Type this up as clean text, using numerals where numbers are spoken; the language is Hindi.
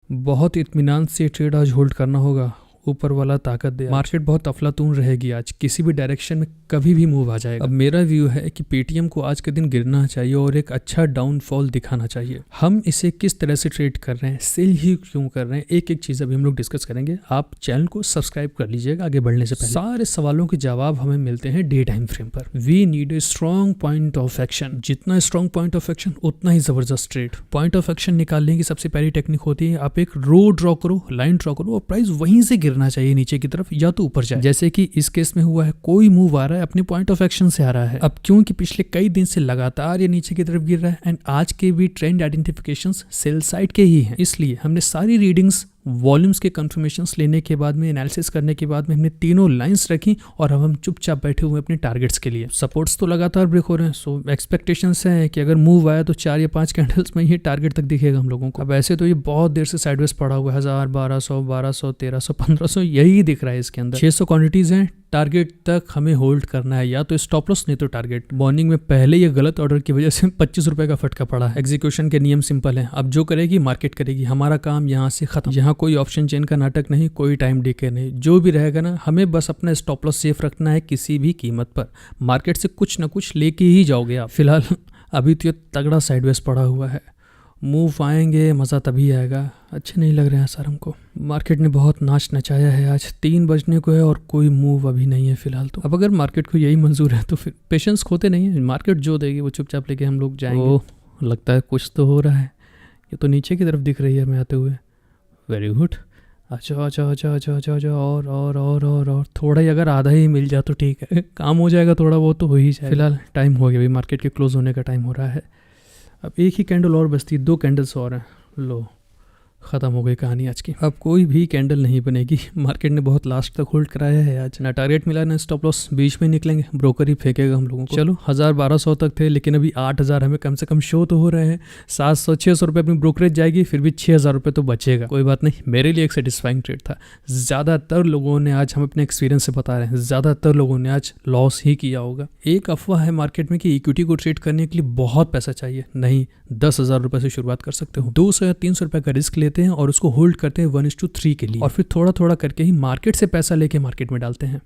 बहुत इत्मीनान से ट्रेड आज होल्ड करना होगा, ऊपर वाला ताकत दे। मार्केट बहुत अफलातून रहेगी आज, किसी भी डायरेक्शन में कभी भी मूव आ जाएगा। अब मेरा व्यू है कि पेटीएम को आज के दिन गिरना चाहिए और एक अच्छा डाउनफॉल दिखाना चाहिए। हम इसे किस तरह से ट्रेड कर रहे हैं, सेल ही क्यों कर रहे हैं, एक एक चीज अभी हम लोग डिस्कस करेंगे। आप चैनल को सब्सक्राइब कर लीजिएगा आगे बढ़ने से पहले। सारे सवालों के जवाब हमें मिलते हैं डे टाइम फ्रेम पर। We need a strong point of action. जितना स्ट्रॉन्ग पॉइंट ऑफ एक्शन उतना ही जबरदस्त ट्रेड। पॉइंट ऑफ एक्शन निकालने की सबसे पहली टेक्निक होती है, आप एक रो ड्रॉ करो, लाइन ड्रॉ करो और प्राइस वहीं से गिरना चाहिए नीचे की तरफ या तो ऊपर जाए। जैसे कि इस केस में हुआ है, कोई मूव आ रहा है अपने पॉइंट ऑफ एक्शन से आ रहा है। अब क्योंकि पिछले कई दिन से लगातार ये नीचे की तरफ गिर रहा है एंड आज के भी ट्रेंड आइडेंटिफिकेशंस सेल साइड के ही हैं, इसलिए हमने सारी रीडिंग्स वॉल्यूम्स के कंफर्मेशंस लेने के बाद में, एनालिसिस करने के बाद में हमने तीनों लाइंस रखी और अब हम चुपचाप बैठे हुए अपने टारगेट्स के लिए। सपोर्ट्स तो लगातार ब्रेक हो रहे हैं, सो एक्सपेक्टेशंस हैं कि अगर मूव आया तो 4 या 5 कैंडल्स में ये टारगेट तक दिखेगा हम लोगों को। अब ऐसे तो ये बहुत देर से साइडवेज पड़ा हुआ है, 1000, 1200, 1200, 1300, 1500 यही दिख रहा है इसके अंदर। 600 क्वांटिटीज हैं, टारगेट तक हमें होल्ड करना है, या तो स्टॉप लॉस नहीं तो टारगेट। मॉर्निंग में पहले ये गलत ऑर्डर की वजह से 25 रुपए का फटका पड़ा है। एग्जीक्यूशन के नियम सिंपल है, अब जो करेगी मार्केट करेगी, हमारा काम यहाँ से खत्म। यहाँ कोई ऑप्शन चेन का नाटक नहीं, कोई टाइम डीके नहीं, जो भी रहेगा ना, हमें बस अपना स्टॉप लॉस सेफ रखना है किसी भी कीमत पर। मार्केट से कुछ ना कुछ लेके ही जाओगे आप। फिलहाल अभी तो ये तगड़ा साइडवेज पड़ा हुआ है, मूव आएंगे मज़ा तभी आएगा। अच्छे नहीं लग रहे हैं सर हमको। मार्केट ने बहुत नाच नचाया है, आज 3 बजने को है और कोई मूव अभी नहीं है फिलहाल तो। अब अगर मार्केट को यही मंजूर है तो फिर पेशेंस खोते नहीं है, मार्केट जो देगी वो चुपचाप लेके हम लोग जाएंगे। ओह, लगता है कुछ तो हो रहा है, ये तो नीचे की तरफ दिख रही है हमें आते हुए। वेरी गुड, अच्छा अच्छा अच्छा अच्छा अच्छा अच्छा, और थोड़ा ही, अगर आधा ही मिल जाए तो ठीक है, काम हो जाएगा, थोड़ा बहुत तो हो ही जाएगा। फिलहाल टाइम हो गया, अभी मार्केट के क्लोज होने का टाइम हो रहा है। अब एक ही कैंडल और बचती, 2 कैंडल्स और हैं, लो खत्म हो गई कहानी आज की। अब कोई भी कैंडल नहीं बनेगी, मार्केट ने बहुत लास्ट तक होल्ड कराया है आज। ना टारगेट मिला ना स्टॉप लॉस, बीच में निकलेंगे, ब्रोकर ही फेंकेगा हम लोगों को। चलो 1000-1200 तक थे, लेकिन अभी 8000 हमें कम से कम शो तो हो रहे हैं। 700-600 रुपये अपनी ब्रोकरेज जाएगी, फिर भी 6000 रुपये तो बचेगा। कोई बात नहीं, मेरे लिए एक सेटिस्फाइंग ट्रेड था। ज़्यादातर लोगों ने आज, हम अपने एक्सपीरियंस से बता रहे हैं, ज़्यादातर लोगों ने आज लॉस ही किया होगा। एक अफवाह है मार्केट में कि इक्विटी को ट्रेड करने के लिए बहुत पैसा चाहिए। नहीं, 10,000 रुपये से शुरुआत कर सकते हो। 200 या 300 रुपये का रिस्क लेते हैं और उसको होल्ड करते हैं 1:3 के लिए, और फिर थोड़ा थोड़ा करके ही मार्केट से पैसा लेके मार्केट में डालते हैं।